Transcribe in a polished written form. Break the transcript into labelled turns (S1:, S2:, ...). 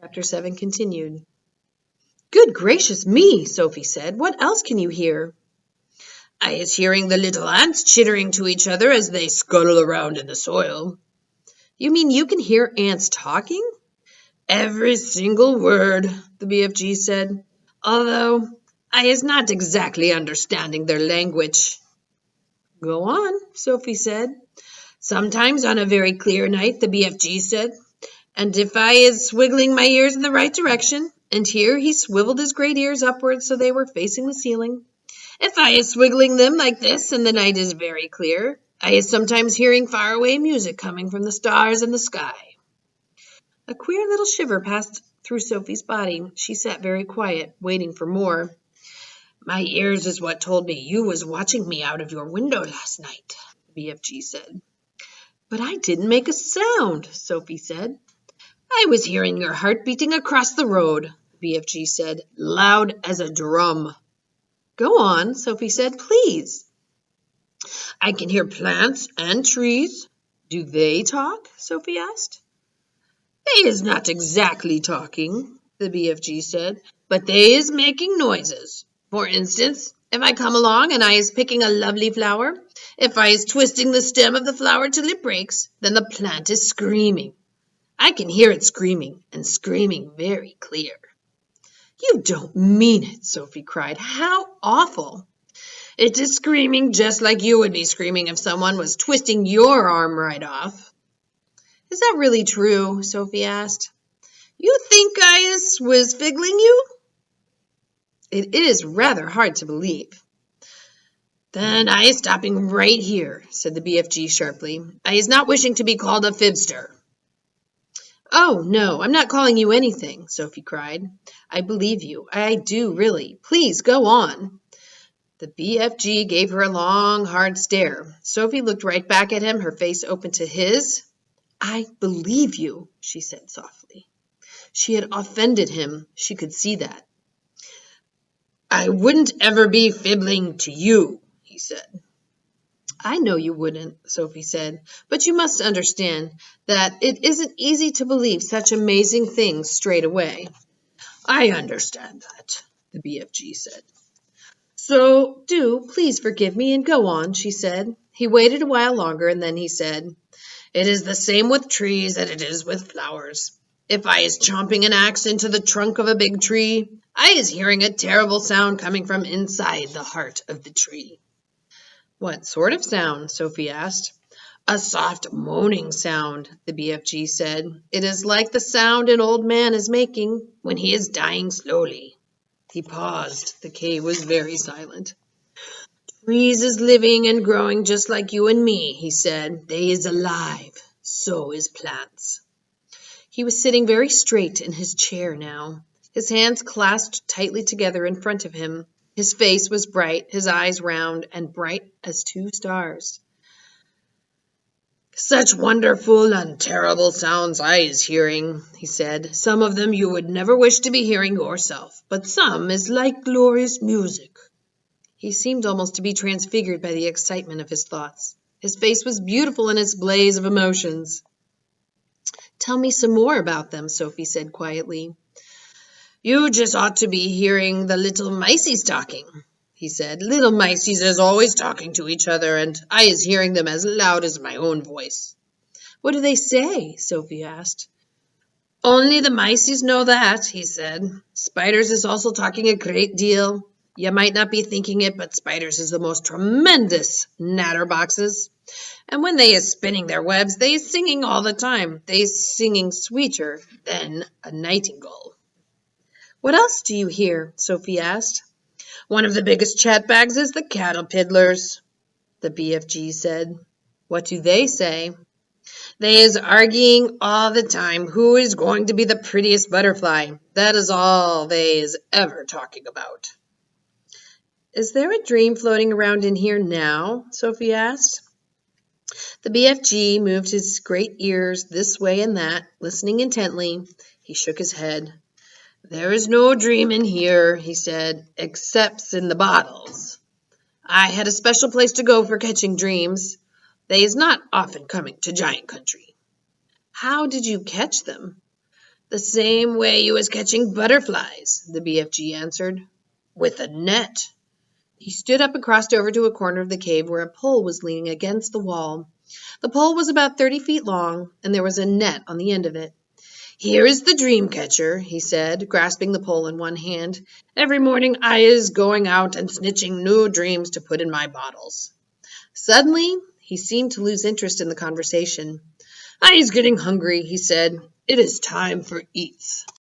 S1: Chapter 7 continued. Good gracious me, Sophie said. What else can you hear?
S2: I is hearing the little ants chittering to each other as they scuttle around in the soil.
S1: You mean you can hear ants talking?
S2: Every single word, the BFG said, although I is not exactly understanding their language.
S1: Go on, Sophie said.
S2: Sometimes on a very clear night, the BFG said, and if I is swiggling my ears in the right direction,
S1: and here he swiveled his great ears upwards so they were facing the ceiling.
S2: If I is swiggling them like this and the night is very clear, I is sometimes hearing faraway music coming from the stars in the sky.
S1: A queer little shiver passed through Sophie's body. She sat very quiet, waiting for more.
S2: My ears is what told me you was watching me out of your window last night, the BFG said.
S1: But I didn't make a sound, Sophie said.
S2: I was hearing your heart beating across the road, the BFG said, loud as a drum.
S1: Go on, Sophie said, please.
S2: I can hear plants and trees.
S1: Do they talk? Sophie asked.
S2: They is not exactly talking, the BFG said, but they is making noises. For instance, if I come along and I is picking a lovely flower, if I is twisting the stem of the flower till it breaks, then the plant is screaming. I can hear it screaming, and screaming very clear.
S1: You don't mean it, Sophie cried. How awful.
S2: It is screaming just like you would be screaming if someone was twisting your arm right off.
S1: Is that really true? Sophie asked.
S2: You think I was figgling you?
S1: It is rather hard to believe.
S2: Then I is stopping right here, said the BFG sharply. I is not wishing to be called a fibster.
S1: Oh, no, I'm not calling you anything, Sophie cried. I believe you. I do, really. Please, go on. The BFG gave her a long, hard stare. Sophie looked right back at him, her face open to his. I believe you, she said softly. She had offended him. She could see that.
S2: I wouldn't ever be fibbling to you, he said.
S1: I know you wouldn't, Sophie said, but you must understand that it isn't easy to believe such amazing things straight away.
S2: I understand that, the BFG said.
S1: So do please forgive me and go on, she said. He waited a while longer and then he said,
S2: It is the same with trees as it is with flowers. If I is chomping an axe into the trunk of a big tree, I is hearing a terrible sound coming from inside the heart of the tree.
S1: What sort of sound? Sophie asked.
S2: A soft moaning sound, the BFG said.
S1: It is like the sound an old man is making
S2: when he is dying slowly.
S1: He paused. The cave was very silent.
S2: Trees is living and growing just like you and me, he said. They is alive. So is plants.
S1: He was sitting very straight in his chair now, his hands clasped tightly together in front of him. His face was bright, his eyes round and bright as two stars.
S2: Such wonderful and terrible sounds I is hearing, he said. Some of them you would never wish to be hearing yourself, but some is like glorious music.
S1: He seemed almost to be transfigured by the excitement of his thoughts. His face was beautiful in its blaze of emotions. Tell me some more about them, Sophie said quietly.
S2: You just ought to be hearing the little miceies talking, he said. Little miceies is always talking to each other, and I is hearing them as loud as my own voice.
S1: What do they say? Sophie asked.
S2: Only the miceies know that, he said. Spiders is also talking a great deal. You might not be thinking it, but spiders is the most tremendous natterboxes. And when they is spinning their webs, they is singing all the time. They is singing sweeter than a nightingale.
S1: What else do you hear? Sophie asked.
S2: One of the biggest chatbags is the caterpillars,
S1: the BFG said. What do they say?
S2: They is arguing all the time who is going to be the prettiest butterfly. That is all they is ever talking about.
S1: Is there a dream floating around in here now? Sophie asked. The BFG moved his great ears this way and that, listening intently. He shook his head.
S2: There is no dream in here, he said, except in the bottles. I had a special place to go for catching dreams. They is not often coming to Giant Country.
S1: How did you catch them?
S2: The same way you was catching butterflies, the BFG answered. With a net. He stood up and crossed over to a corner of the cave where a pole was leaning against the wall. The pole was about 30 feet long, and there was a net on the end of it. Here is the dream catcher, he said, grasping the pole in one hand. Every morning I is going out and snitching new dreams to put in my bottles. Suddenly, he seemed to lose interest in the conversation. I is getting hungry, he said. It is time for eats.